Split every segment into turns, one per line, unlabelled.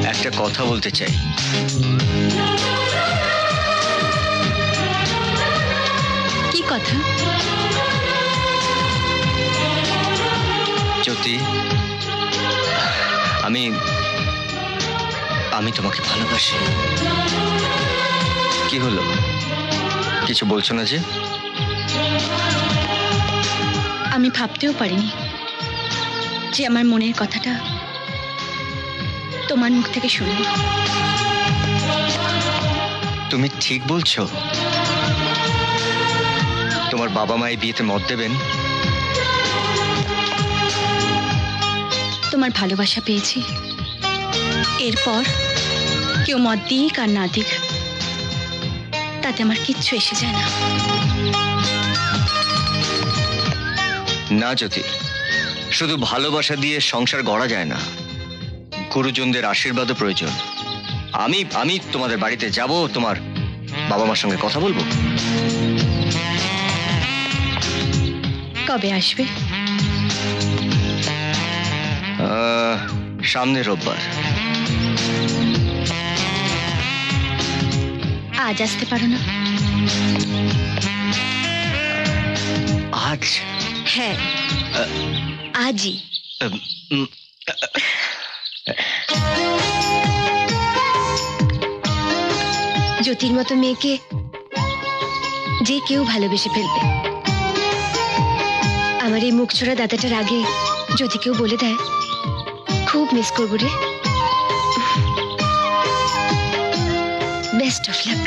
একটা কথা বলতে চাই।
কি কথা?
জ্যোতি, আমি আমি তোমাকে ভালোবাসি। কি হলো, কিছু বলছো না যে?
আমি ভাবতেও পারিনি যে আমার মনের কথাটা তোমার মুখ থেকে শুনবো।
তুমি ঠিক বলছো? তোমার বাবা মা এই বিয়েতে মত দেবেন?
তোমার ভালোবাসা পেয়েছি, এরপর কেউ মত দিক আর না দিক তাতে আমার কিচ্ছু এসে যায় না।
না জ্যোতি, শুধু ভালোবাসা দিয়ে সংসার গড়া যায় না, গুরুজনদের আশীর্বাদও প্রয়োজন। আমি তোমাদের বাড়িতে যাব, তোমার বাবা মার সঙ্গে কথা বলবো।
কবে আসবে?
সামনের রোববার।
আজ আসতে পারো না?
আজ?
হ্যাঁ, আজই। জ্যোতির মতো মেয়েকে যে কেউ ভালোবেসে ফেলবে। আমার এই মুখ ছোড়া দাদাটার আগে যদি কেউ বলে দেয় খুব মিস করবো রে। Best of luck.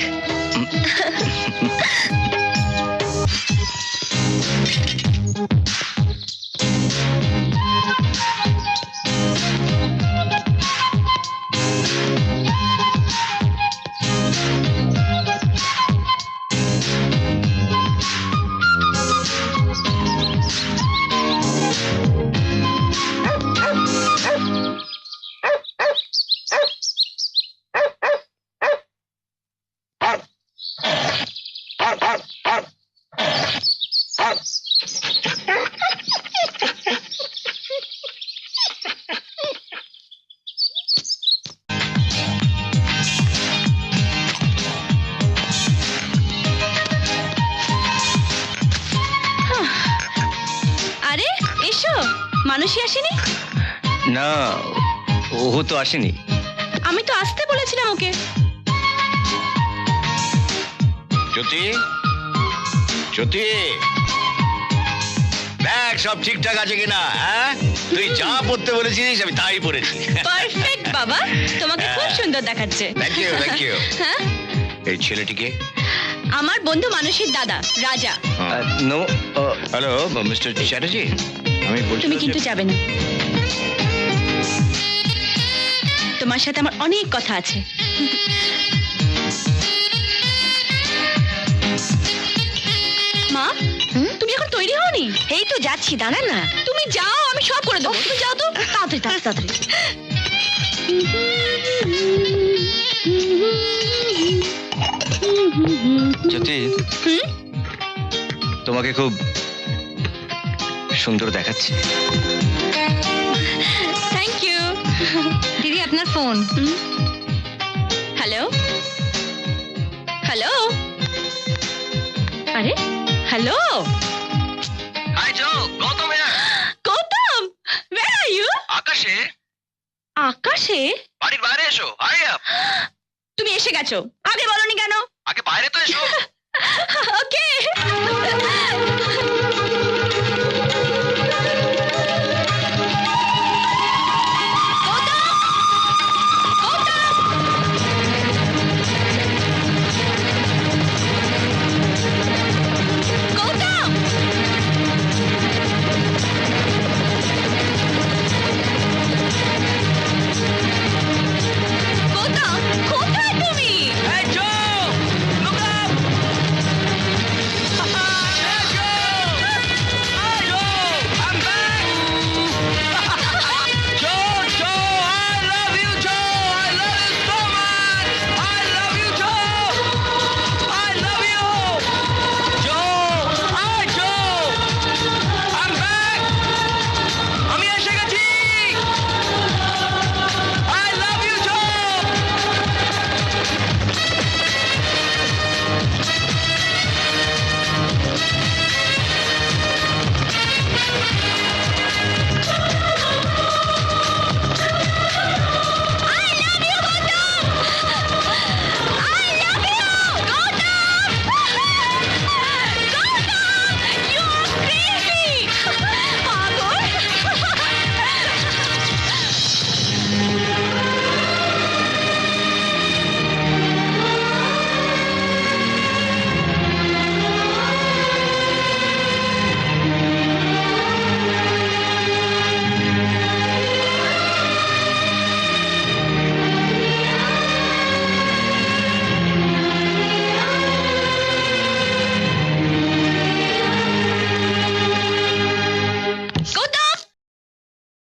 মানুষই আসেনি?
না, ও তো আসেনি।
আমি তো আসতে বলেছিলাম ওকে।
জ্যোতি, জ্যোতি, দেখ সব ঠিকঠাক আছে কিনা। হ্যাঁ, তুই যা পড়তে বলেছিস আমি তাই পড়েছি।
পারফেক্ট বাবা, তোমাকে খুব সুন্দর দেখাচ্ছে।
Thank you, thank you.
হ্যাঁ,
এই ছেলেটিকে?
আমার বন্ধু মানুষের দাদা রাজা।
নো,
হ্যালো মিস্টার চ্যাটার্জি, আমি বলছি
তুমি কিন্তু যাবে না, তোমার সাথে আমার অনেক কথা আছে। মা, তুমি এখন তৈরি হওনি? এই তো যাচ্ছি, দাঁড়া না। তুমি যাও, আমি সব করে দেবো। তুমি যাও তো, তাড়াতাড়ি তাড়াতাড়ি।
জ্যোতি, তোমাকে খুব সুন্দর দেখাচ্ছে।
Thank you. দিদি আপনার ফোন। হ্যালো হ্যালো, আরে hello.
Hi Joe, Gautam here.
Gautam, where are you?
আকাশে।
আকাশে?
বাড়ির বাইরে এসো, হাই আপ।
তুমি এসে গেছো, আগে বলনি কেন?
আগে বাইরে তো এসো।
ওকে।